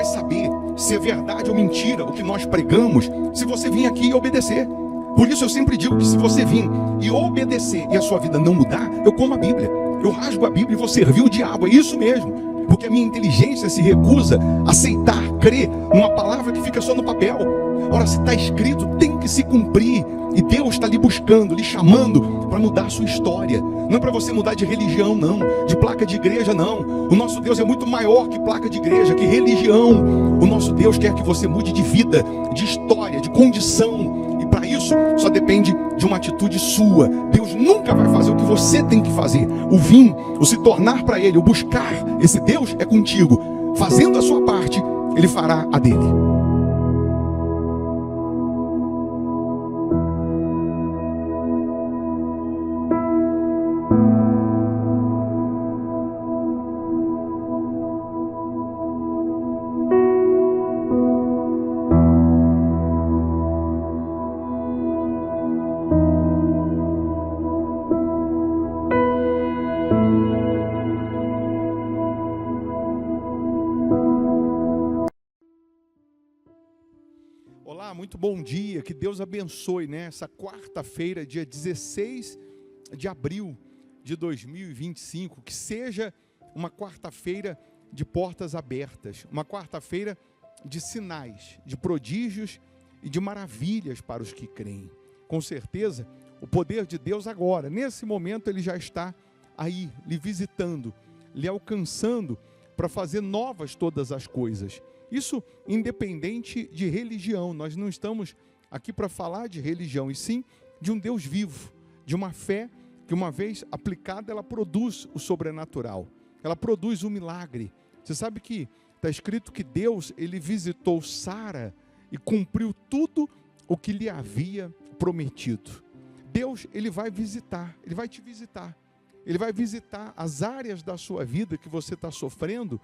saber se é verdade ou mentira o que nós pregamos, se você vir aqui e obedecer. Por isso eu sempre digo que se você vir e obedecer e a sua vida não mudar, eu como a Bíblia, eu rasgo a Bíblia e vou servir o diabo, é isso mesmo. Porque a minha inteligência se recusa a aceitar, crer numa palavra que fica só no papel. Ora, se está escrito, tem que se cumprir. E Deus está lhe buscando, lhe chamando para mudar a sua história. Não é para você mudar de religião, não. De placa de igreja, não. O nosso Deus é muito maior que placa de igreja, que religião. O nosso Deus quer que você mude de vida, de história, de condição. E para isso, só depende de uma atitude sua. Deus nunca vai fazer o que você tem que fazer. O vir, o se tornar para Ele, o buscar esse Deus é contigo. Fazendo a sua parte, Ele fará a dele. Olá, muito bom dia, que Deus abençoe, né? Essa quarta-feira, dia 16 de abril de 2025, que seja uma quarta-feira de portas abertas, uma quarta-feira de sinais, de prodígios e de maravilhas para os que creem. Com certeza, o poder de Deus agora, nesse momento, Ele já está aí, lhe visitando, lhe alcançando para fazer novas todas as coisas. Isso independente de religião. Nós não estamos aqui para falar de religião, e sim de um Deus vivo, de uma fé que, uma vez aplicada, ela produz o sobrenatural, ela produz o milagre. Você sabe que está escrito que Deus, Ele visitou Sara e cumpriu tudo o que lhe havia prometido. Deus, Ele vai visitar, Ele vai te visitar, Ele vai visitar as áreas da sua vida que você está sofrendo,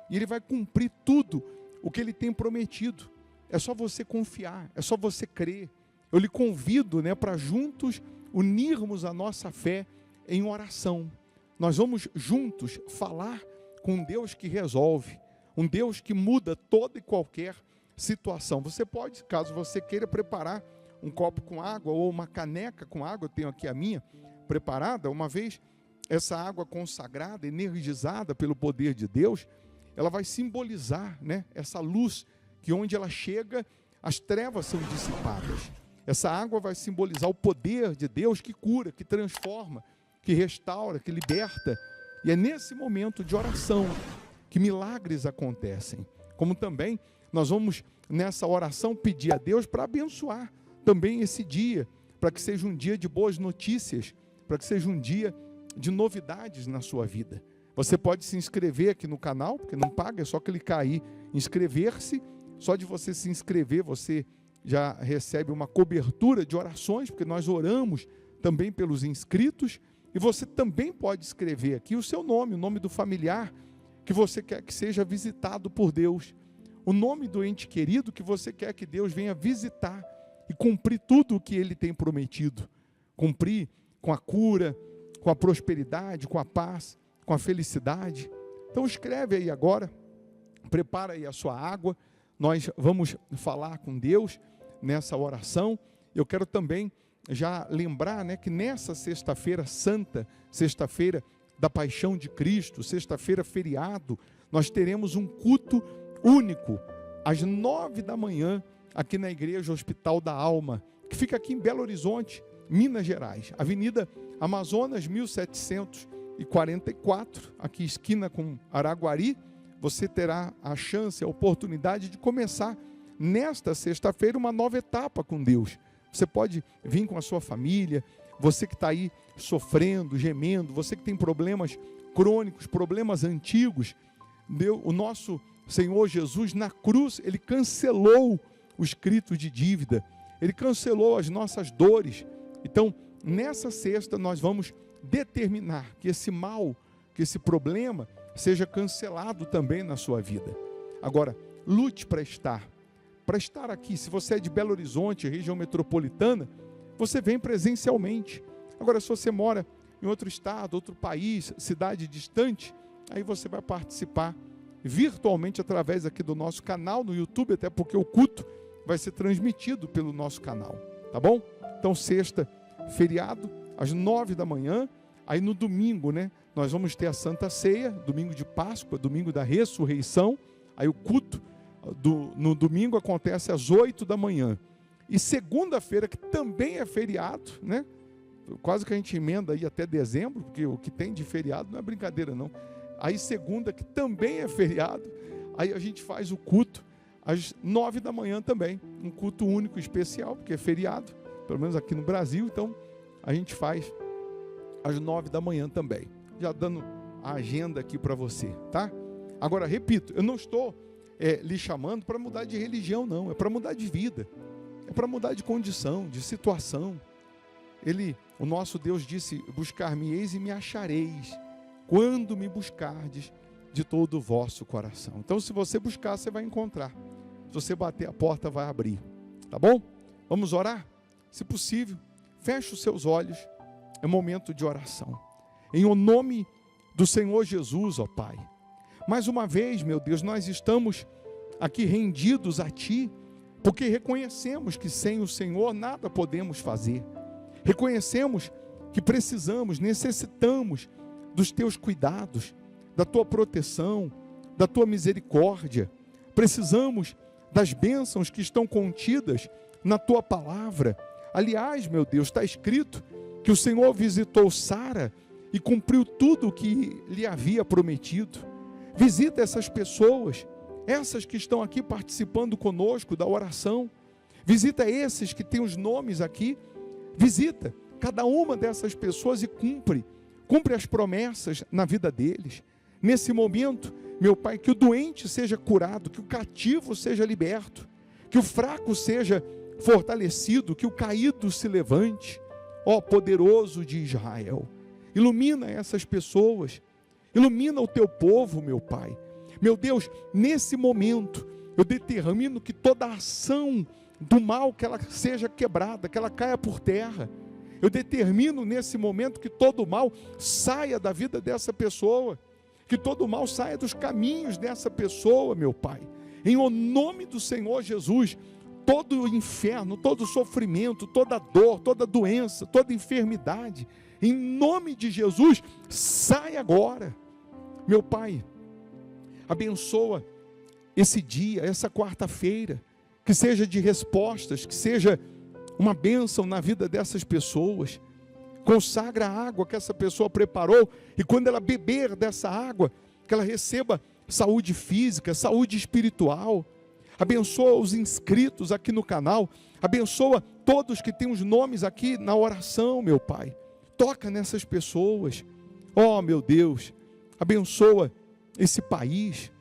e Ele vai cumprir tudo o que Ele tem prometido. É só você confiar, é só você crer. Eu lhe convido, né, para juntos unirmos a nossa fé em oração. Nós vamos juntos falar com um Deus que resolve, um Deus que muda toda e qualquer situação. Você pode, caso você queira, preparar um copo com água ou uma caneca com água, eu tenho aqui a minha preparada. Uma vez essa água consagrada, energizada pelo poder de Deus, ela vai simbolizar, né, essa luz que onde ela chega, as trevas são dissipadas. Essa água vai simbolizar o poder de Deus que cura, que transforma, que restaura, que liberta. E é nesse momento de oração que milagres acontecem. Como também nós vamos nessa oração pedir a Deus para abençoar também esse dia, para que seja um dia de boas notícias, para que seja um dia de novidades na sua vida. Você pode se inscrever aqui no canal, porque não paga, é só clicar aí, inscrever-se. Só de você se inscrever, você já recebe uma cobertura de orações, porque nós oramos também pelos inscritos. E você também pode escrever aqui o seu nome, o nome do familiar que você quer que seja visitado por Deus. O nome do ente querido que você quer que Deus venha visitar e cumprir tudo o que Ele tem prometido. Cumprir com a cura, com a prosperidade, com a paz, com a felicidade. Então escreve aí agora, prepara aí a sua água, nós vamos falar com Deus nessa oração. Eu quero também já lembrar, né, que nessa sexta-feira santa, sexta-feira da paixão de Cristo, sexta-feira feriado, nós teremos um culto único, às 9 da manhã, aqui na Igreja Hospital da Alma, que fica aqui em Belo Horizonte, Minas Gerais, Avenida Amazonas 1744, aqui esquina com Araguari. Você terá a chance, a oportunidade de começar nesta sexta-feira uma nova etapa com Deus. Você pode vir com a sua família, você que está aí sofrendo, gemendo, você que tem problemas crônicos, problemas antigos. O nosso Senhor Jesus na cruz, Ele cancelou o escrito de dívida, Ele cancelou as nossas dores. Então, nessa sexta nós vamos determinar que esse mal, que esse problema seja cancelado também na sua vida. Agora, lute para estar aqui. Se você é de Belo Horizonte, região metropolitana, você vem presencialmente. Agora, se você mora em outro estado, outro país, cidade distante, aí você vai participar virtualmente através aqui do nosso canal no YouTube, até porque o culto vai ser transmitido pelo nosso canal, tá bom? Então sexta, feriado, às 9 da manhã, aí no domingo, né, nós vamos ter a Santa Ceia, domingo de Páscoa, domingo da Ressurreição, aí o culto no domingo acontece às 8 da manhã, e segunda-feira, que também é feriado, né, quase que a gente emenda aí até dezembro, porque o que tem de feriado não é brincadeira não, aí segunda, que também é feriado, aí a gente faz o culto às 9 da manhã também, um culto único especial, porque é feriado, pelo menos aqui no Brasil, então a gente faz às 9 da manhã também, já dando a agenda aqui para você, tá? Agora, repito, eu não estou lhe chamando para mudar de religião não, é para mudar de vida, é para mudar de condição, de situação. O nosso Deus disse, buscar-me-eis e me achareis, quando me buscardes de todo o vosso coração. Então, se você buscar, você vai encontrar. Se você bater, a porta vai abrir. Tá bom? Vamos orar? Se possível, feche os seus olhos. É momento de oração. Em o nome do Senhor Jesus, ó Pai. Mais uma vez, meu Deus, nós estamos aqui rendidos a Ti, porque reconhecemos que sem o Senhor nada podemos fazer. Reconhecemos que precisamos, necessitamos dos Teus cuidados, da Tua proteção, da Tua misericórdia. Precisamos das bênçãos que estão contidas na Tua palavra. Aliás, meu Deus, está escrito que o Senhor visitou Sara e cumpriu tudo o que lhe havia prometido. Visita essas pessoas, essas que estão aqui participando conosco da oração. Visita esses que têm os nomes aqui. Visita cada uma dessas pessoas e cumpre as promessas na vida deles. Nesse momento, meu Pai, que o doente seja curado, que o cativo seja liberto, que o fraco seja fortalecido, que o caído se levante. Ó poderoso de Israel, ilumina essas pessoas, ilumina o teu povo, meu Pai. Meu Deus, nesse momento, eu determino que toda ação do mal, que ela seja quebrada, que ela caia por terra. Eu determino nesse momento que todo o mal saia da vida dessa pessoa, que todo o mal saia dos caminhos dessa pessoa, meu Pai. Em o nome do Senhor Jesus, todo o inferno, todo o sofrimento, toda dor, toda doença, toda enfermidade, em nome de Jesus, sai agora. Meu Pai, abençoa esse dia, essa quarta-feira, que seja de respostas, que seja uma bênção na vida dessas pessoas. Consagra a água que essa pessoa preparou, e quando ela beber dessa água, que ela receba saúde física, saúde espiritual. Abençoa os inscritos aqui no canal, abençoa todos que têm os nomes aqui na oração, meu Pai. Toca nessas pessoas, ó meu Deus, abençoa esse país,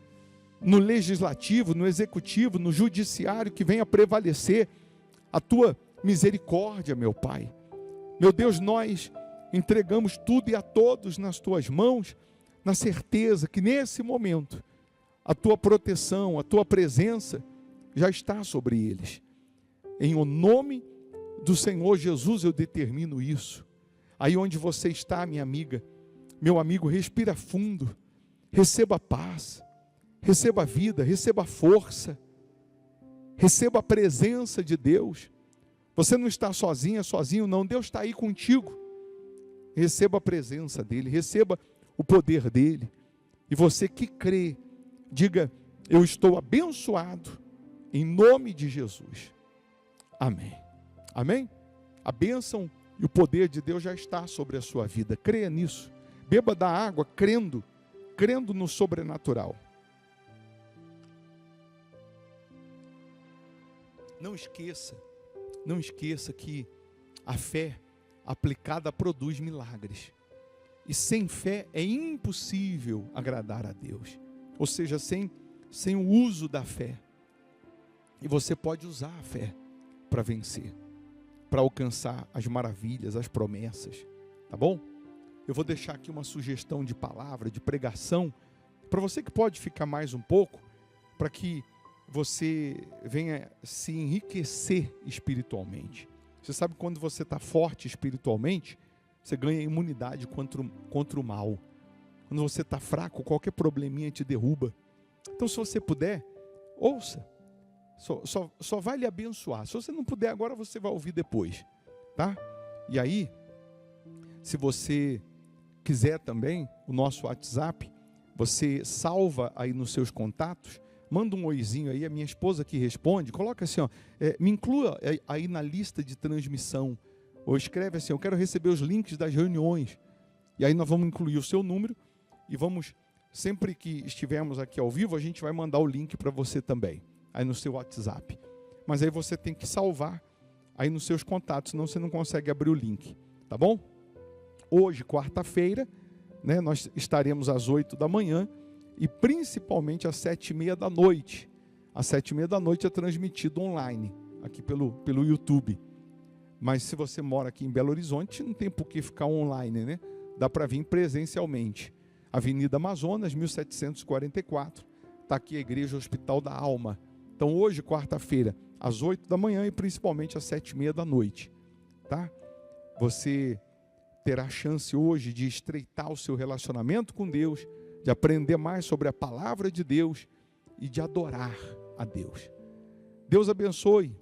no legislativo, no executivo, no judiciário, que venha prevalecer a Tua misericórdia, meu Pai. Meu Deus, nós entregamos tudo e a todos nas Tuas mãos, na certeza que nesse momento, a Tua proteção, a Tua presença já está sobre eles. Em o nome do Senhor Jesus eu determino isso. Aí onde você está, minha amiga, meu amigo, respira fundo, receba paz, receba vida, receba força, receba a presença de Deus. Você não está sozinha, sozinho não, Deus está aí contigo. Receba a presença dEle, receba o poder dEle. E você que crê, diga, eu estou abençoado, em nome de Jesus. Amém. Amém? A bênção e o poder de Deus já está sobre a sua vida. Creia nisso. Beba da água crendo no sobrenatural. Não esqueça que a fé aplicada produz milagres. E sem fé é impossível agradar a Deus. Ou seja, sem o uso da fé. E você pode usar a fé para vencer, para alcançar as maravilhas, as promessas. Tá bom? Eu vou deixar aqui uma sugestão de palavra, de pregação, para você que pode ficar mais um pouco, para que você venha se enriquecer espiritualmente. Você sabe, quando você está forte espiritualmente, você ganha imunidade contra o mal. Quando você está fraco, qualquer probleminha te derruba. Então, se você puder, ouça. Só vai lhe abençoar. Se você não puder agora, você vai ouvir depois, tá? E aí, se você quiser também, o nosso WhatsApp, você salva aí nos seus contatos, manda um oizinho aí, a minha esposa que responde, coloca assim, ó, me inclua aí na lista de transmissão, ou escreve assim, eu quero receber os links das reuniões, e aí nós vamos incluir o seu número, e vamos, sempre que estivermos aqui ao vivo, a gente vai mandar o link para você também, aí no seu WhatsApp. Mas aí você tem que salvar aí nos seus contatos, senão você não consegue abrir o link, tá bom? Hoje, quarta-feira, né, nós estaremos às 8 da manhã e principalmente às 7h30 da noite. Às 7h30 da noite é transmitido online, aqui pelo YouTube. Mas se você mora aqui em Belo Horizonte, não tem por que ficar online, né? Dá para vir presencialmente. Avenida Amazonas, 1744, está aqui a Igreja Hospital da Alma. Então hoje, quarta-feira, às 8 da manhã e principalmente às 7h30 da noite. Tá? Você terá chance hoje de estreitar o seu relacionamento com Deus, de aprender mais sobre a palavra de Deus e de adorar a Deus. Deus abençoe.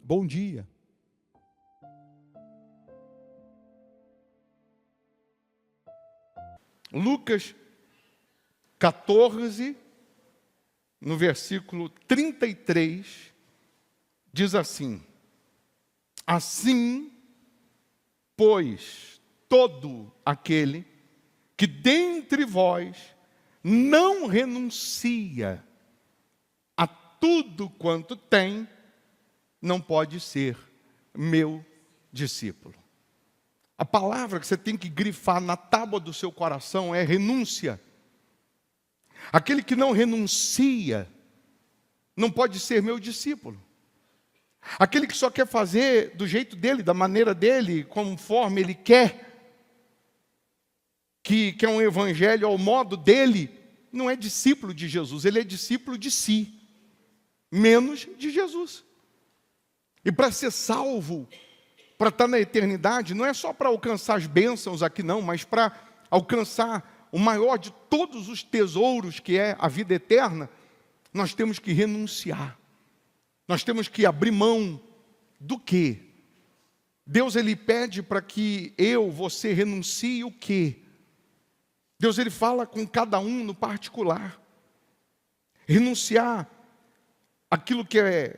Bom dia. Lucas 14, no versículo 33, diz assim: assim, pois, todo aquele que dentre vós não renuncia a tudo quanto tem, não pode ser meu discípulo. A palavra que você tem que grifar na tábua do seu coração é renúncia. Aquele que não renuncia não pode ser meu discípulo. Aquele que só quer fazer do jeito dele, da maneira dele, conforme ele quer, que é um evangelho ao modo dele, não é discípulo de Jesus, ele é discípulo de si, menos de Jesus. E para ser salvo, para estar na eternidade, não é só para alcançar as bênçãos aqui não, mas para alcançar o maior de todos os tesouros, que é a vida eterna, nós temos que renunciar. Nós temos que abrir mão do quê? Deus, ele pede para que você renuncie o quê? Deus, ele fala com cada um no particular. Renunciar aquilo que é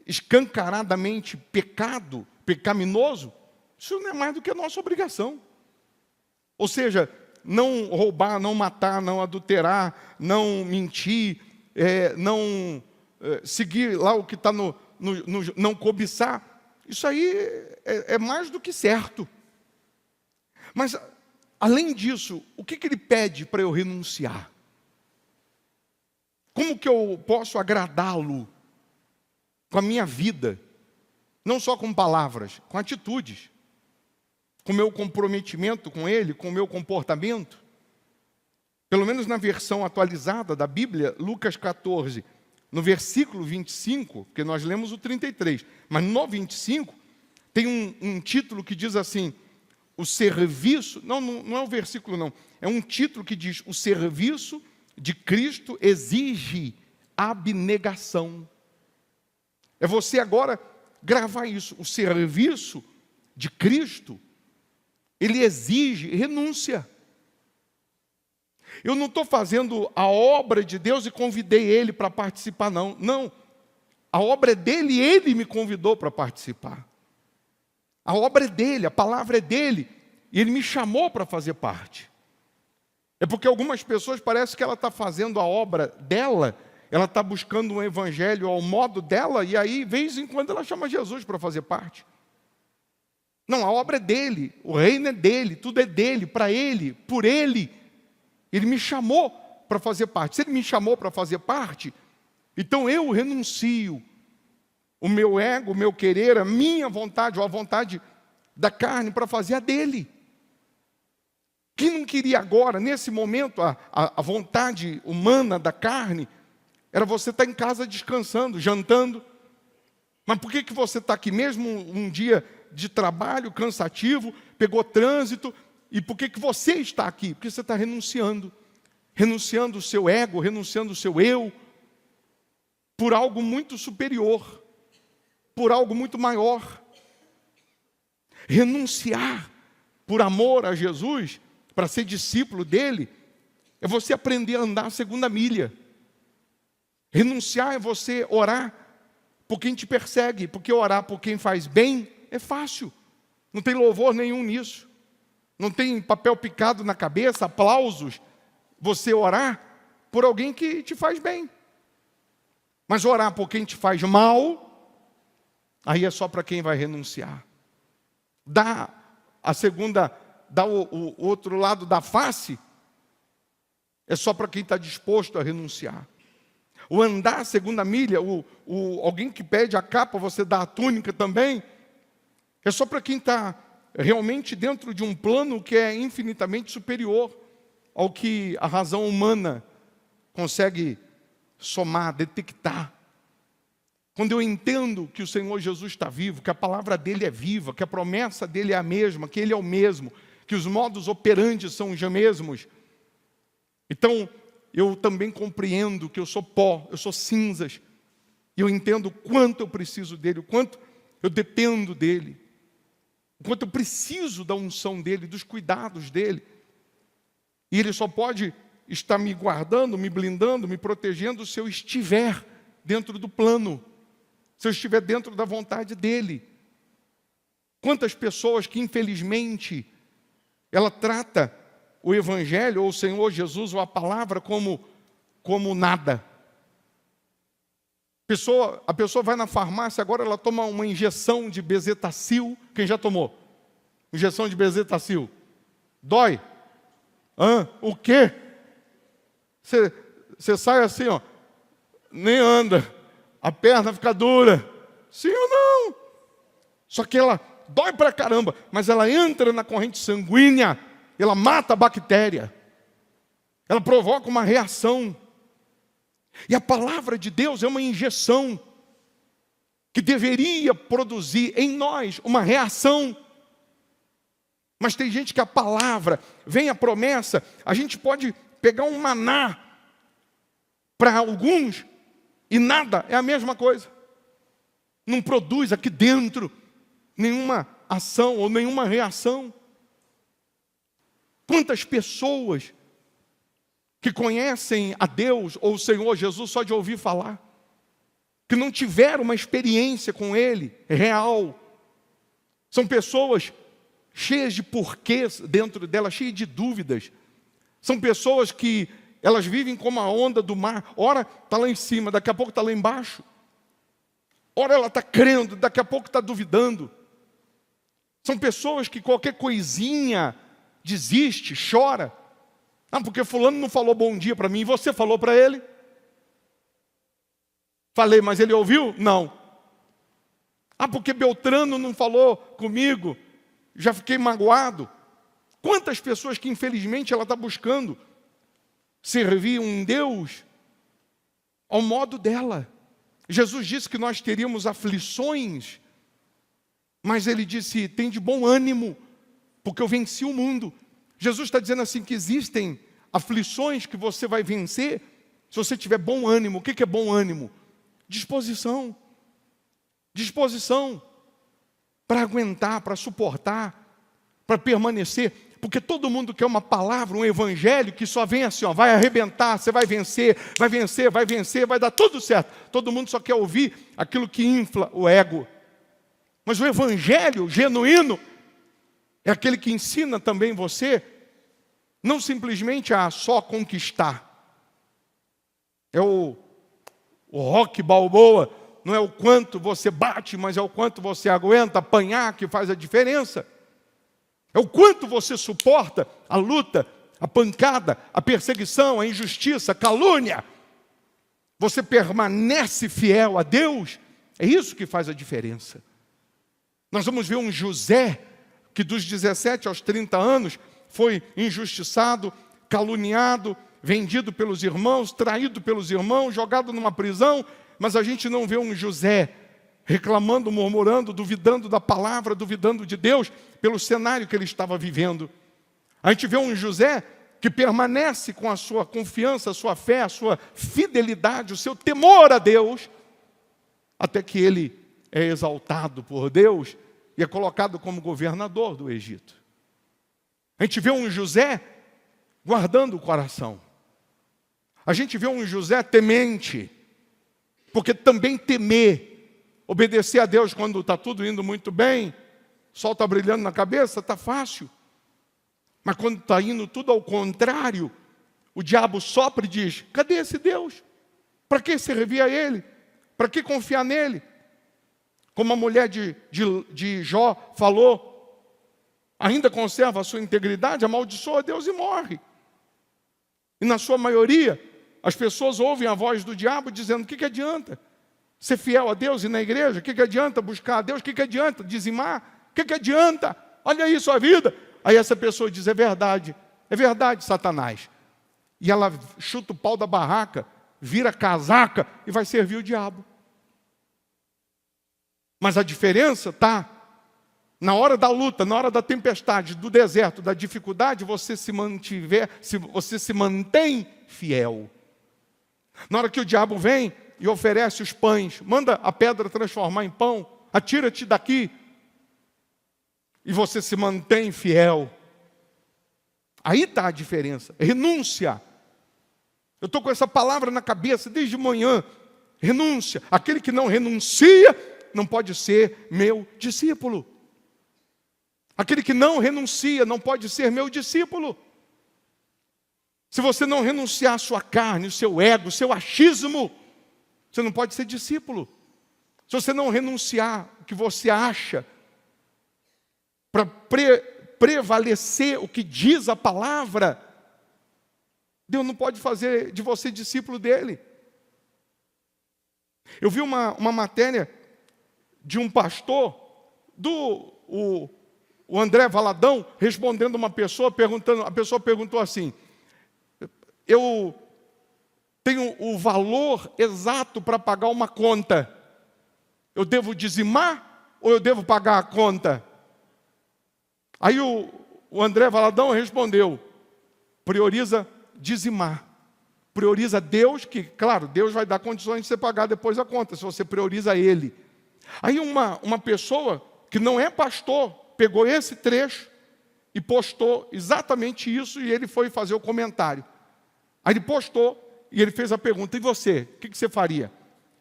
escancaradamente pecado, pecaminoso, isso não é mais do que a nossa obrigação. Ou seja, não roubar, não matar, não adulterar, não mentir, não seguir lá o que está no não cobiçar, isso aí é mais do que certo. Mas, além disso, o que ele pede para eu renunciar? Como que eu posso agradá-lo com a minha vida? Não só com palavras, com atitudes, com o meu comprometimento com Ele, com o meu comportamento. Pelo menos na versão atualizada da Bíblia, Lucas 14, no versículo 25, porque nós lemos o 33, mas no 25, tem um título que diz assim, o serviço, não é o versículo não, é um título que diz, o serviço de Cristo exige abnegação. É você agora gravar isso, o serviço de Cristo, ele exige renúncia. Eu não estou fazendo a obra de Deus e convidei ele para participar, não. Não, a obra é dele e ele me convidou para participar. A obra é dele, a palavra é dele, e ele me chamou para fazer parte. É porque algumas pessoas parecem que ela está fazendo a obra dela, ela está buscando um evangelho ao modo dela, e aí, de vez em quando, ela chama Jesus para fazer parte. Não, a obra é dele, o reino é dele, tudo é dele, para ele, por ele. Ele me chamou para fazer parte. Se ele me chamou para fazer parte, então eu renuncio o meu ego, o meu querer, a minha vontade, ou a vontade da carne, para fazer a dele. Quem não queria agora, nesse momento, a vontade humana da carne, era você estar em casa descansando, jantando. Mas por que você está aqui mesmo um dia de trabalho cansativo, pegou trânsito, e por que você está aqui? Porque você está renunciando. renunciando o seu ego, renunciando o seu eu, por algo muito superior, por algo muito maior. Renunciar por amor a Jesus, para ser discípulo dele, é você aprender a andar a segunda milha. Renunciar é você orar por quem te persegue, porque orar por quem faz bem é fácil. Não tem louvor nenhum nisso. Não tem papel picado na cabeça, aplausos. Você orar por alguém que te faz bem. Mas orar por quem te faz mal, aí é só para quem vai renunciar. Dá o outro lado da face, é só para quem está disposto a renunciar. O andar a segunda milha, alguém que pede a capa, você dá a túnica também, é só para quem está realmente dentro de um plano que é infinitamente superior ao que a razão humana consegue somar, detectar. Quando eu entendo que o Senhor Jesus está vivo, que a palavra dele é viva, que a promessa dele é a mesma, que ele é o mesmo, que os modos operantes são os mesmos, então eu também compreendo que eu sou pó, eu sou cinzas, e eu entendo o quanto eu preciso dele, o quanto eu dependo dele, o quanto eu preciso da unção dele, dos cuidados dele. E ele só pode estar me guardando, me blindando, me protegendo se eu estiver dentro do plano, se eu estiver dentro da vontade dele. Quantas pessoas que infelizmente ela trata o Evangelho, ou o Senhor Jesus, ou a palavra como nada. A pessoa vai na farmácia, agora ela toma uma injeção de bezetacil. Quem já tomou? Injeção de bezetacil. Dói? O quê? Você sai assim, ó, nem anda, a perna fica dura. Sim ou não? Só que ela dói pra caramba, mas ela entra na corrente sanguínea, ela mata a bactéria, ela provoca uma reação. E a palavra de Deus é uma injeção que deveria produzir em nós uma reação. Mas tem gente que a palavra, vem a promessa, a gente pode pegar um maná para alguns e nada, é a mesma coisa. Não produz aqui dentro nenhuma ação ou nenhuma reação. Quantas pessoas que conhecem a Deus ou o Senhor Jesus só de ouvir falar, que não tiveram uma experiência com Ele real, são pessoas cheias de porquês dentro delas, cheias de dúvidas, são pessoas que elas vivem como a onda do mar, ora está lá em cima, daqui a pouco está lá embaixo, ora ela está crendo, daqui a pouco está duvidando, são pessoas que qualquer coisinha desiste, chora. Porque fulano não falou bom dia para mim, e você falou para ele? Falei, mas ele ouviu? Não. Porque Beltrano não falou comigo, já fiquei magoado. Quantas pessoas que infelizmente ela está buscando servir um Deus ao modo dela. Jesus disse que nós teríamos aflições, mas ele disse, tem de bom ânimo, porque eu venci o mundo. Jesus está dizendo assim que existem aflições que você vai vencer se você tiver bom ânimo. O que é bom ânimo? Disposição. Disposição para aguentar, para suportar, para permanecer. Porque todo mundo quer uma palavra, um evangelho que só vem assim, vai arrebentar, você vai vencer, vai vencer, vai vencer, vai dar tudo certo. Todo mundo só quer ouvir aquilo que infla o ego. Mas o evangelho genuíno é aquele que ensina também você, não simplesmente a só conquistar. É o Rocky Balboa, não é o quanto você bate, mas é o quanto você aguenta apanhar que faz a diferença. É o quanto você suporta a luta, a pancada, a perseguição, a injustiça, a calúnia. Você permanece fiel a Deus, é isso que faz a diferença. Nós vamos ver um José que dos 17 aos 30 anos foi injustiçado, caluniado, vendido pelos irmãos, traído pelos irmãos, jogado numa prisão, mas a gente não vê um José reclamando, murmurando, duvidando da palavra, duvidando de Deus, pelo cenário que ele estava vivendo. A gente vê um José que permanece com a sua confiança, a sua fé, a sua fidelidade, o seu temor a Deus, até que ele é exaltado por Deus e é colocado como governador do Egito. A gente vê um José guardando o coração. A gente vê um José temente, porque também temer, obedecer a Deus quando está tudo indo muito bem, o sol está brilhando na cabeça, está fácil. Mas quando está indo tudo ao contrário, o diabo sopra e diz: cadê esse Deus? Para que servir a Ele? Para que confiar nele? Como a mulher de Jó falou, ainda conserva a sua integridade, amaldiçoa Deus e morre. E na sua maioria, as pessoas ouvem a voz do diabo dizendo: o que adianta ser fiel a Deus e na igreja? O que adianta buscar a Deus? O que adianta dizimar? O que adianta? Olha aí sua vida. Aí essa pessoa diz: é verdade, Satanás. E ela chuta o pau da barraca, vira casaca e vai servir o diabo. Mas a diferença está na hora da luta, na hora da tempestade, do deserto, da dificuldade, você se mantém fiel. Na hora que o diabo vem e oferece os pães, manda a pedra transformar em pão, atira-te daqui, e você se mantém fiel. Aí está a diferença. Renúncia. Eu estou com essa palavra na cabeça desde manhã. Renúncia. Aquele que não renuncia não pode ser meu discípulo. Aquele que não renuncia não pode ser meu discípulo. Se você não renunciar à sua carne, o seu ego, o seu achismo, você não pode ser discípulo. Se você não renunciar o que você acha, para prevalecer o que diz a palavra, Deus não pode fazer de você discípulo dele. Eu vi uma matéria de um pastor, o André Valadão, respondendo uma pessoa, a pessoa perguntou assim: eu tenho o valor exato para pagar uma conta, eu devo dizimar ou eu devo pagar a conta? Aí o André Valadão respondeu: prioriza dizimar. Prioriza Deus, que, claro, Deus vai dar condições de você pagar depois a conta, se você prioriza Ele. Aí uma pessoa que não é pastor pegou esse trecho e postou exatamente isso, e ele foi fazer o comentário. Aí ele postou e ele fez a pergunta: e você? O que você faria?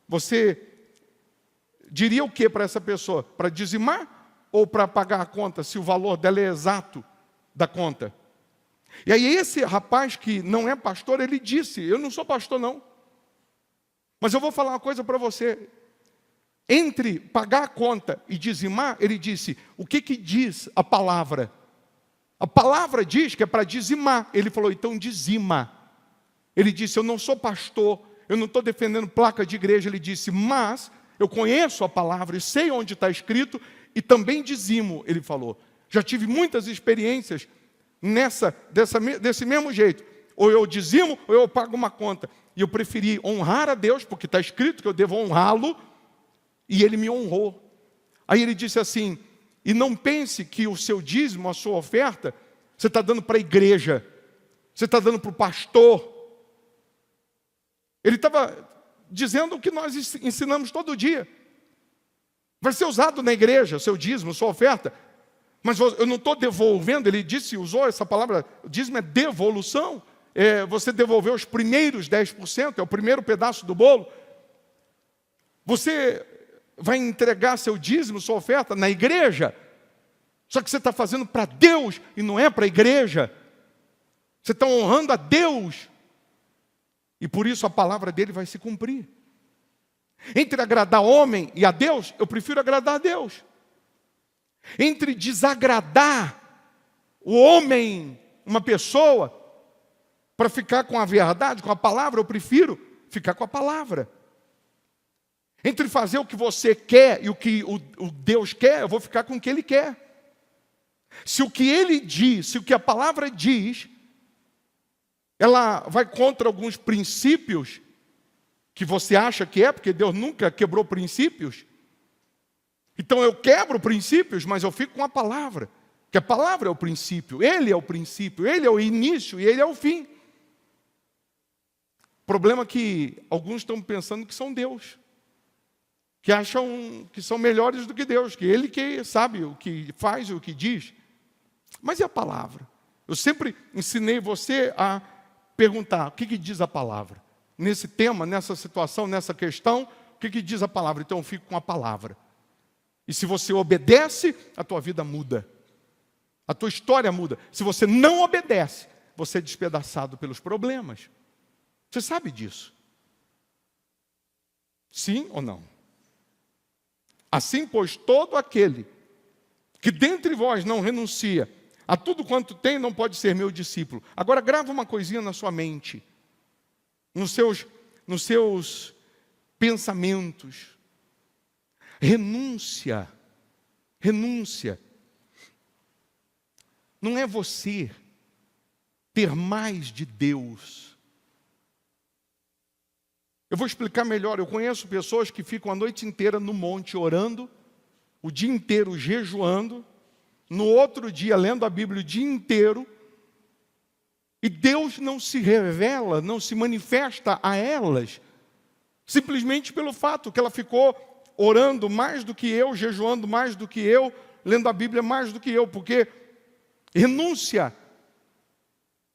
Você diria o que para essa pessoa? Para dizimar ou para pagar a conta, se o valor dela é exato da conta? E aí esse rapaz que não é pastor, ele disse: eu não sou pastor não, mas eu vou falar uma coisa para você. Entre pagar a conta e dizimar, ele disse: o que diz a palavra? A palavra diz que é para dizimar. Ele falou: então dizima. Ele disse: eu não sou pastor, eu não estou defendendo placa de igreja. Ele disse: mas eu conheço a palavra e sei onde está escrito, e também dizimo. Ele falou: já tive muitas experiências desse mesmo jeito. Ou eu dizimo, ou eu pago uma conta. E eu preferi honrar a Deus, porque está escrito que eu devo honrá-lo, e Ele me honrou. Aí ele disse assim: e não pense que o seu dízimo, a sua oferta, você está dando para a igreja, você está dando para o pastor. Ele estava dizendo o que nós ensinamos todo dia. Vai ser usado na igreja, seu dízimo, sua oferta, mas eu não estou devolvendo. Ele usou essa palavra, dízimo é devolução. Você devolveu os primeiros 10%, é o primeiro pedaço do bolo. Você vai entregar seu dízimo, sua oferta na igreja, só que você está fazendo para Deus e não é para a igreja. Você está honrando a Deus, e por isso a palavra dele vai se cumprir. Entre agradar homem e a Deus, eu prefiro agradar a Deus. Entre desagradar o homem, uma pessoa, para ficar com a verdade, com a palavra, eu prefiro ficar com a palavra. Entre fazer o que você quer e o que o Deus quer, eu vou ficar com o que Ele quer. Se o que Ele diz, se o que a palavra diz, ela vai contra alguns princípios que você acha que é, porque Deus nunca quebrou princípios. Então eu quebro princípios, mas eu fico com a palavra, Que a palavra é o princípio, Ele é o princípio, Ele é o início e Ele é o fim. O problema é que alguns estão pensando que são Deus, que acham que são melhores do que Deus, que Ele que sabe o que faz e o que diz. Mas e a palavra? Eu sempre ensinei você a perguntar, o que diz a palavra? Nesse tema, nessa situação, nessa questão, o que diz a palavra? Então eu fico com a palavra. E se você obedece, a tua vida muda. A tua história muda. Se você não obedece, você é despedaçado pelos problemas. Você sabe disso? Sim ou não? Assim, pois, todo aquele que dentre vós não renuncia a tudo quanto tem, não pode ser meu discípulo. Agora grava uma coisinha na sua mente, nos seus pensamentos. Renúncia não é você ter mais de Deus. Eu vou explicar melhor. Eu conheço pessoas que ficam a noite inteira no monte orando, o dia inteiro jejuando, no outro dia lendo a Bíblia o dia inteiro, e Deus não se revela, não se manifesta a elas, simplesmente pelo fato que ela ficou orando mais do que eu, jejuando mais do que eu, lendo a Bíblia mais do que eu, porque renúncia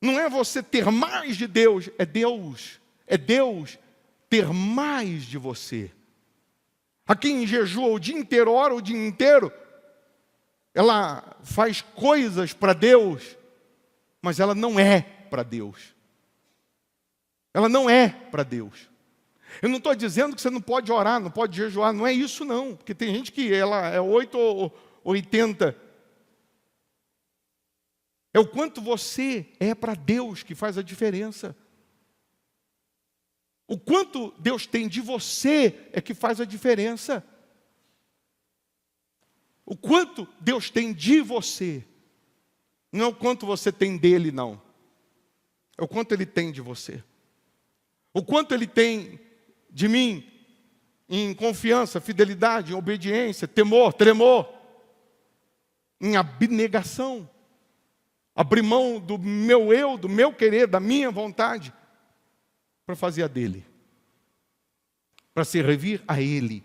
não é você ter mais de Deus, é Deus ter mais de você. A quem jejua o dia inteiro, ora o dia inteiro, ela faz coisas para Deus, mas ela não é para Deus. Ela não é para Deus. Eu não estou dizendo que você não pode orar, não pode jejuar, não é isso não, porque tem gente que ela é 8 ou 80. É o quanto você é para Deus que faz a diferença. O quanto Deus tem de você é que faz a diferença. O quanto Deus tem de você, não é o quanto você tem dele, não. É o quanto Ele tem de você. O quanto Ele tem de mim, em confiança, fidelidade, em obediência, temor, tremor, em abnegação. Abrir mão do meu eu, do meu querer, da minha vontade, para fazer a dele. Para servir a Ele.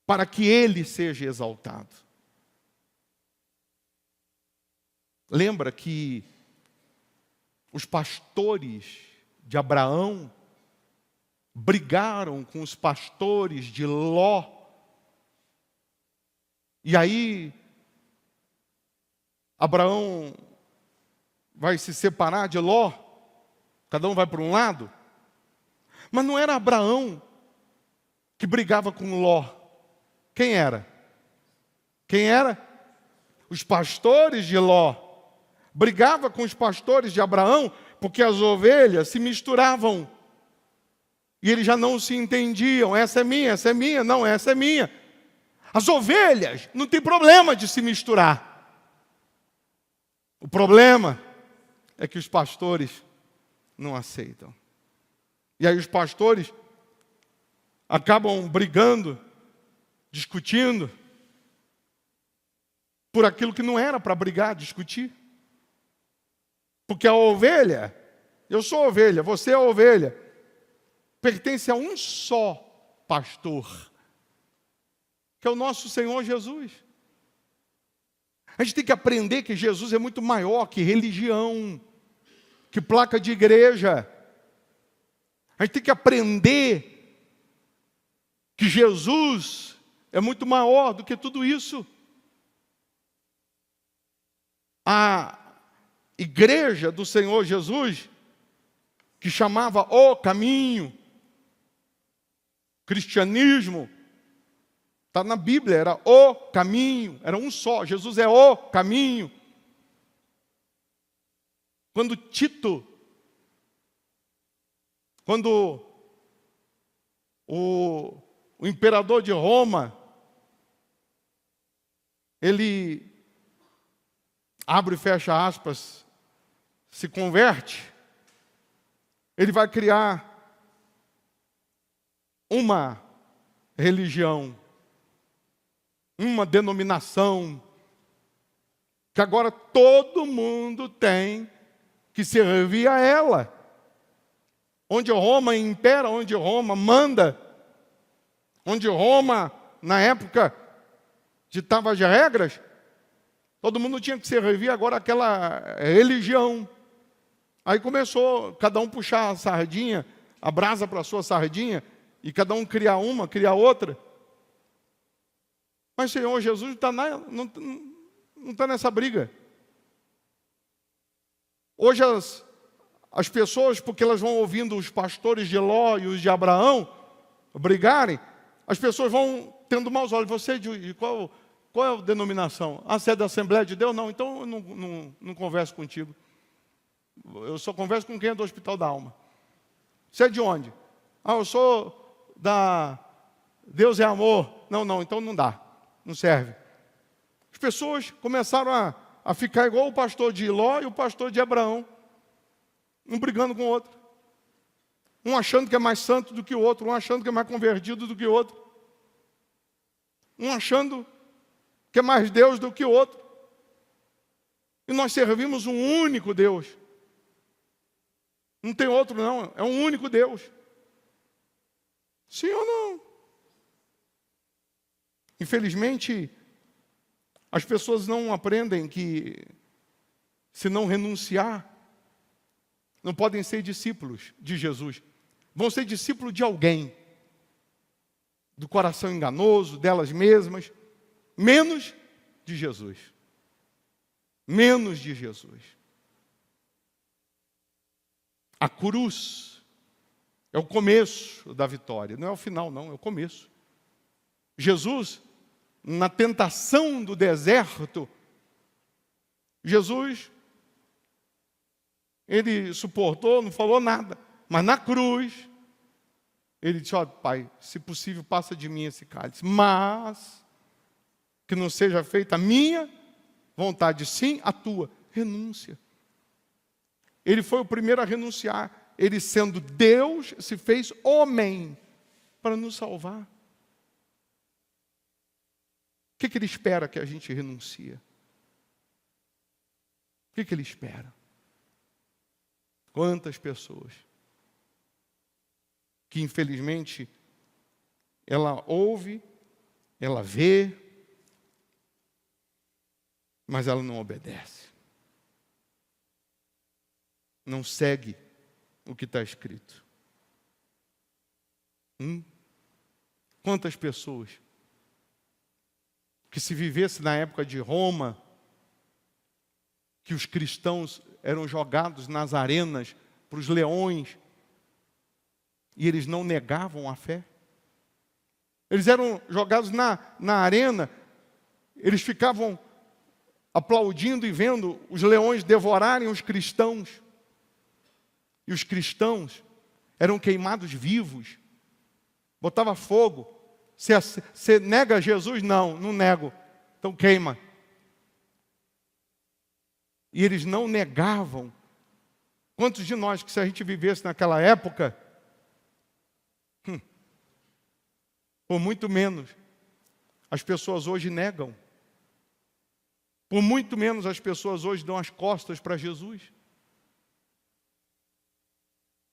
Para que Ele seja exaltado. Lembra que os pastores de Abraão brigaram com os pastores de Ló. E aí, Abraão vai se separar de Ló. Cada um vai para um lado. Mas não era Abraão que brigava com Ló. Quem era? Quem era? Os pastores de Ló. Brigava com os pastores de Abraão, porque as ovelhas se misturavam. E eles já não se entendiam. Essa é minha, não, essa é minha. As ovelhas não tem problema de se misturar. O problema é que os pastores não aceitam. E aí os pastores acabam brigando, discutindo, por aquilo que não era para brigar, discutir. Porque a ovelha, eu sou ovelha, você é ovelha, pertence a um só pastor, que é o nosso Senhor Jesus. A gente tem que aprender que Jesus é muito maior que religião, que placa de igreja. A gente tem que aprender que Jesus é muito maior do que tudo isso. A igreja do Senhor Jesus, que chamava o caminho, cristianismo, está na Bíblia, era o caminho, era um só, Jesus é o caminho. Quando o imperador de Roma, ele abre e fecha aspas, se converte, ele vai criar uma religião, uma denominação, que agora todo mundo tem que servir a ela. Onde Roma impera, onde Roma manda, onde Roma, na época, ditava as regras, todo mundo tinha que servir agora aquela religião. Aí começou cada um puxar a sardinha, a brasa para a sua sardinha, e cada um criar uma, criar outra. Mas o Senhor Jesus não está nessa briga. Hoje as pessoas, porque elas vão ouvindo os pastores de Ló e os de Abraão brigarem, as pessoas vão tendo maus olhos. Você de qual é a denominação? Ah, você é da Assembleia de Deus? Não, então eu não converso contigo. Eu só converso com quem é do Hospital da Alma. Você é de onde? Ah, eu sou da Deus é Amor. Não, então não dá, não serve. As pessoas começaram a ficar igual o pastor de Ló e o pastor de Abraão, um brigando com o outro, um achando que é mais santo do que o outro, um achando que é mais convertido do que o outro, um achando que é mais Deus do que o outro. E nós servimos um único Deus. Não tem outro não, é um único Deus. Sim ou não? Infelizmente, as pessoas não aprendem que, se não renunciar, não podem ser discípulos de Jesus. Vão ser discípulos de alguém, do coração enganoso, delas mesmas, menos de Jesus. Menos de Jesus. A cruz é o começo da vitória, não é o final não, é o começo. Jesus, na tentação do deserto, Jesus, ele suportou, não falou nada, mas na cruz, ele disse, ó, Pai, se possível, passa de mim esse cálice, mas que não seja feita a minha vontade, sim a tua. Renúncia. Ele foi o primeiro a renunciar. Ele, sendo Deus, se fez homem para nos salvar. O que ele espera que a gente renuncie? O que ele espera? Quantas pessoas que, infelizmente, ela ouve, ela vê, mas ela não obedece. Não segue o que está escrito. Quantas pessoas que, se vivesse na época de Roma, que os cristãos eram jogados nas arenas para os leões, e eles não negavam a fé. Eles eram jogados na arena, eles ficavam aplaudindo e vendo os leões devorarem os cristãos. E os cristãos eram queimados vivos, botava fogo. Você nega Jesus? Não nego. Então queima. E eles não negavam. Quantos de nós, que se a gente vivesse naquela época, por muito menos, as pessoas hoje negam. Por muito menos as pessoas hoje dão as costas para Jesus.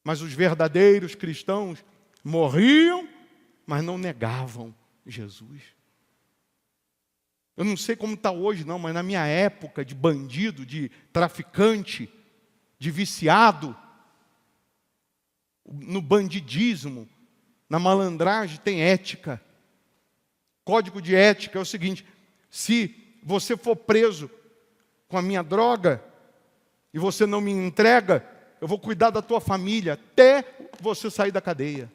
Mas os verdadeiros cristãos morriam, mas não negavam Jesus. Eu não sei como está hoje não, mas na minha época de bandido, de traficante, de viciado, no bandidismo, na malandragem tem ética. Código de ética é o seguinte: se você for preso com a minha droga e você não me entrega, eu vou cuidar da tua família até você sair da cadeia.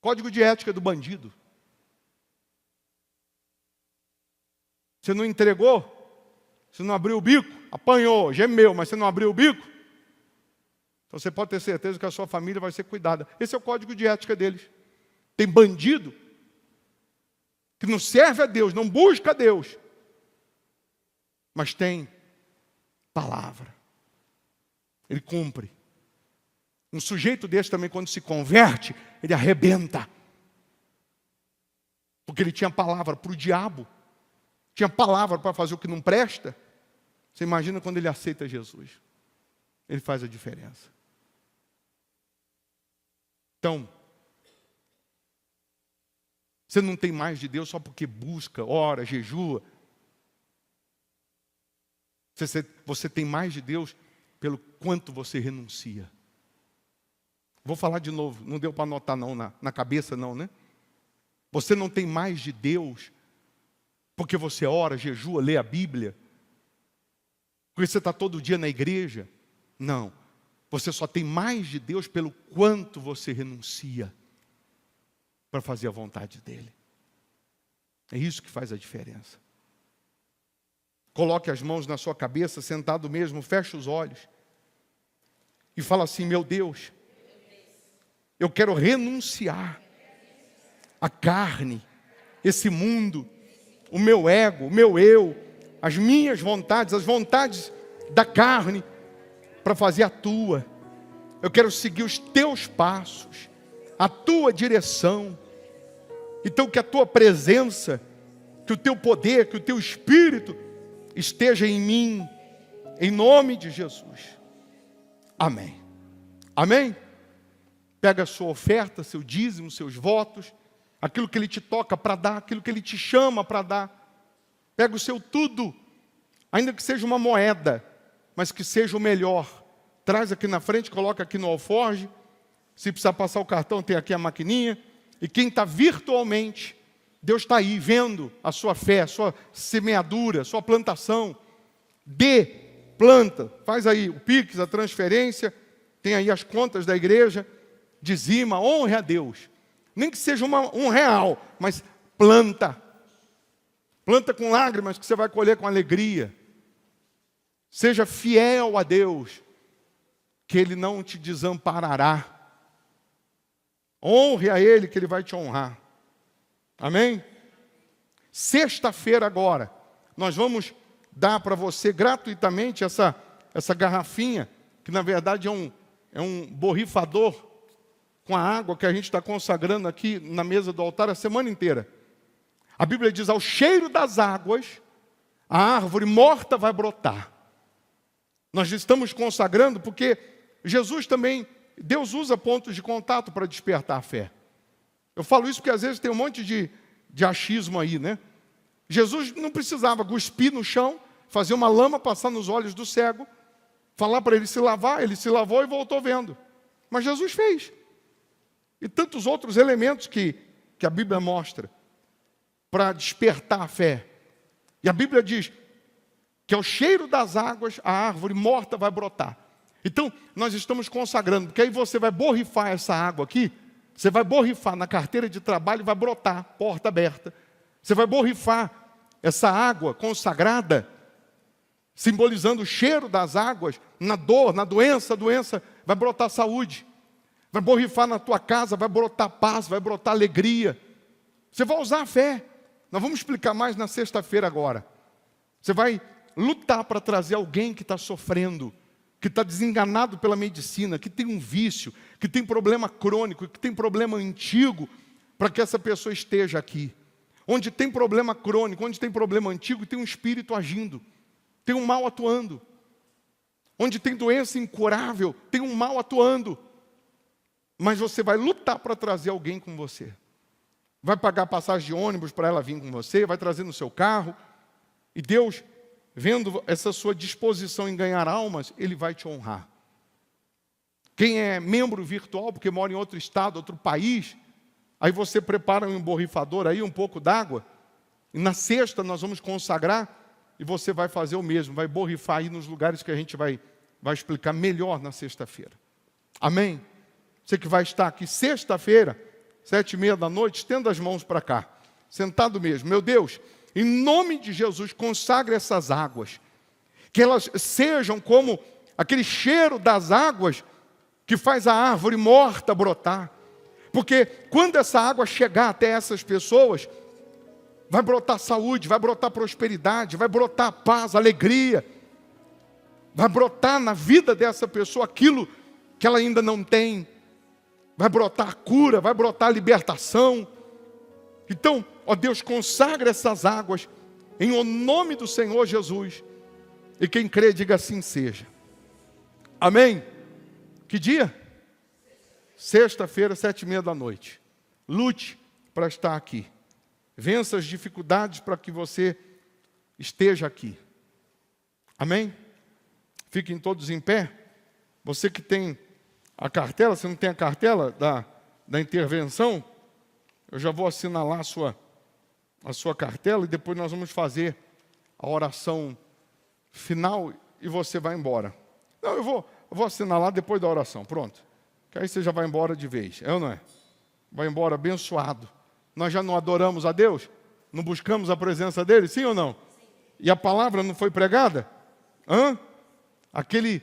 Código de ética do bandido. Você não entregou, você não abriu o bico, apanhou, gemeu, mas você não abriu o bico, então você pode ter certeza que a sua família vai ser cuidada. Esse é o código de ética deles. Tem bandido que não serve a Deus, não busca a Deus, mas tem palavra. Ele cumpre. Um sujeito desse também, quando se converte, ele arrebenta. Porque ele tinha palavra para o diabo, tinha palavra para fazer o que não presta. Você imagina quando ele aceita Jesus. Ele faz a diferença. Então, você não tem mais de Deus só porque busca, ora, jejua. Você tem mais de Deus pelo quanto você renuncia. Vou falar de novo, não deu para anotar não, na cabeça não, né? Você não tem mais de Deus porque você ora, jejua, lê a Bíblia, porque você está todo dia na igreja. Não, você só tem mais de Deus pelo quanto você renuncia para fazer a vontade dEle. É isso que faz a diferença. Coloque as mãos na sua cabeça, sentado mesmo, feche os olhos e fala assim: meu Deus, eu quero renunciar à carne, esse mundo, o meu ego, o meu eu, as minhas vontades, as vontades da carne, para fazer a tua. Eu quero seguir os teus passos, a tua direção. Então que a tua presença, que o teu poder, que o teu Espírito esteja em mim, em nome de Jesus. Amém. Amém? Pega a sua oferta, seu dízimo, seus votos, aquilo que Ele te toca para dar, aquilo que Ele te chama para dar. Pega o seu tudo, ainda que seja uma moeda, mas que seja o melhor. Traz aqui na frente, coloca aqui no alforje. Se precisar passar o cartão, tem aqui a maquininha. E quem está virtualmente, Deus está aí vendo a sua fé, a sua semeadura, a sua plantação. Dê, planta, faz aí o Pix, a transferência, tem aí as contas da igreja, dizima, honre a Deus. Nem que seja um real, mas planta. Planta com lágrimas que você vai colher com alegria. Seja fiel a Deus, que Ele não te desamparará. Honre a Ele, que Ele vai te honrar. Amém? Sexta-feira agora, nós vamos dar para você gratuitamente essa garrafinha, que na verdade é um borrifador com a água que a gente está consagrando aqui na mesa do altar a semana inteira. A Bíblia diz: ao cheiro das águas, a árvore morta vai brotar. Nós estamos consagrando porque Jesus também, Deus usa pontos de contato para despertar a fé. Eu falo isso porque às vezes tem um monte de achismo aí, né? Jesus não precisava cuspir no chão, fazer uma lama, passar nos olhos do cego, falar para ele se lavar, ele se lavou e voltou vendo. Mas Jesus fez. E tantos outros elementos que a Bíblia mostra para despertar a fé. E a Bíblia diz que ao cheiro das águas, a árvore morta vai brotar. Então, nós estamos consagrando, porque aí você vai borrifar essa água aqui, você vai borrifar na carteira de trabalho e vai brotar, porta aberta. Você vai borrifar essa água consagrada, simbolizando o cheiro das águas, na dor, na doença, a doença vai brotar saúde. Vai borrifar na tua casa, vai brotar paz, vai brotar alegria. Você vai usar a fé. Nós vamos explicar mais na sexta-feira agora. Você vai lutar para trazer alguém que está sofrendo, que está desenganado pela medicina, que tem um vício, que tem problema crônico, que tem problema antigo, para que essa pessoa esteja aqui. Onde tem problema crônico, onde tem problema antigo, tem um espírito agindo, tem um mal atuando. Onde tem doença incurável, tem um mal atuando. Mas você vai lutar para trazer alguém com você. Vai pagar passagem de ônibus para ela vir com você, vai trazer no seu carro. E Deus, vendo essa sua disposição em ganhar almas, Ele vai te honrar. Quem é membro virtual, porque mora em outro estado, outro país, aí você prepara um borrifador aí, um pouco d'água, e na sexta nós vamos consagrar, e você vai fazer o mesmo, vai borrifar aí nos lugares que a gente vai explicar melhor na sexta-feira. Amém? Você que vai estar aqui sexta-feira, 7h30 da noite, estenda as mãos para cá, sentado mesmo. Meu Deus, em nome de Jesus, consagre essas águas, que elas sejam como aquele cheiro das águas que faz a árvore morta brotar. Porque quando essa água chegar até essas pessoas, vai brotar saúde, vai brotar prosperidade, vai brotar paz, alegria, vai brotar na vida dessa pessoa aquilo que ela ainda não tem, vai brotar cura, vai brotar libertação. Então, Ó Deus, consagra essas águas em o nome do Senhor Jesus. E quem crê, diga assim seja. Amém? Que dia? Sexta-feira, 7h30. Lute para estar aqui. Vença as dificuldades para que você esteja aqui. Amém? Fiquem todos em pé. Você que tem a cartela, você não tem a cartela da intervenção? Eu já vou assinalar a sua cartela e depois nós vamos fazer a oração final e você vai embora. Não, eu vou assinalar depois da oração, pronto. Que aí você já vai embora de vez, é ou não é? Vai embora abençoado. Nós já não adoramos a Deus? Não buscamos a presença dEle, sim ou não? E a palavra não foi pregada? Aquele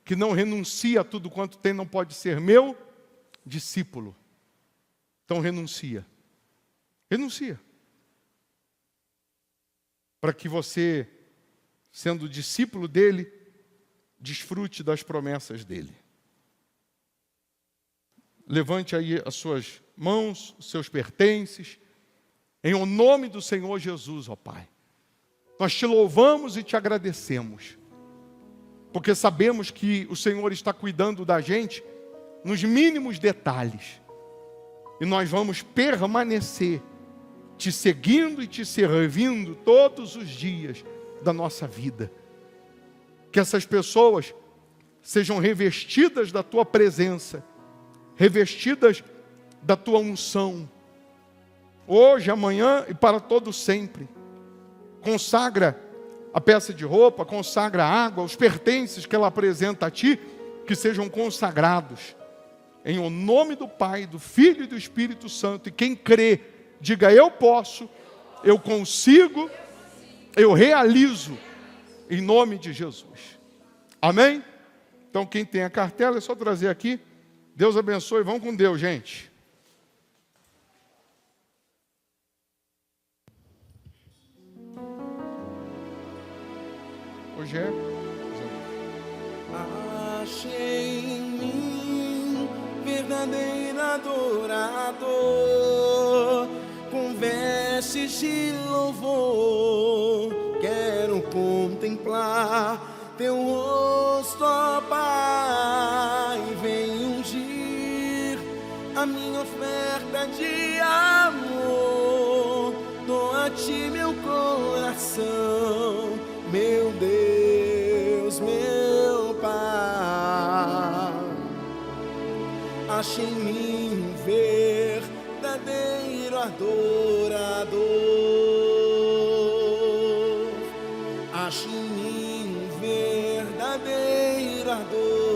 que não renuncia a tudo quanto tem não pode ser meu discípulo. Então renuncia. Renuncia. Para que você, sendo discípulo dEle, desfrute das promessas dEle. Levante aí as suas mãos, os seus pertences, em o nome do Senhor Jesus, ó Pai. Nós te louvamos e te agradecemos, porque sabemos que o Senhor está cuidando da gente nos mínimos detalhes. E nós vamos permanecer te seguindo e te servindo todos os dias da nossa vida. Que essas pessoas sejam revestidas da tua presença, revestidas da tua unção, hoje, amanhã e para todo sempre. Consagra a peça de roupa, consagra a água, os pertences que ela apresenta a ti, que sejam consagrados, em o nome do Pai, do Filho e do Espírito Santo. E quem crê, diga: eu posso, eu consigo, eu realizo, em nome de Jesus. Amém? Então quem tem a cartela é só trazer aqui. Deus abençoe, vão com Deus, gente. Hoje é. Achei em mim verdadeiro adorador, com vestes de louvor. Quero contemplar teu rosto, ó Pai. Vem ungir a minha oferta de amor. Dou a ti meu coração, meu Deus, meu Pai. Ache em mim um verdadeiro adorador. Ache em mim um verdadeiro adorador.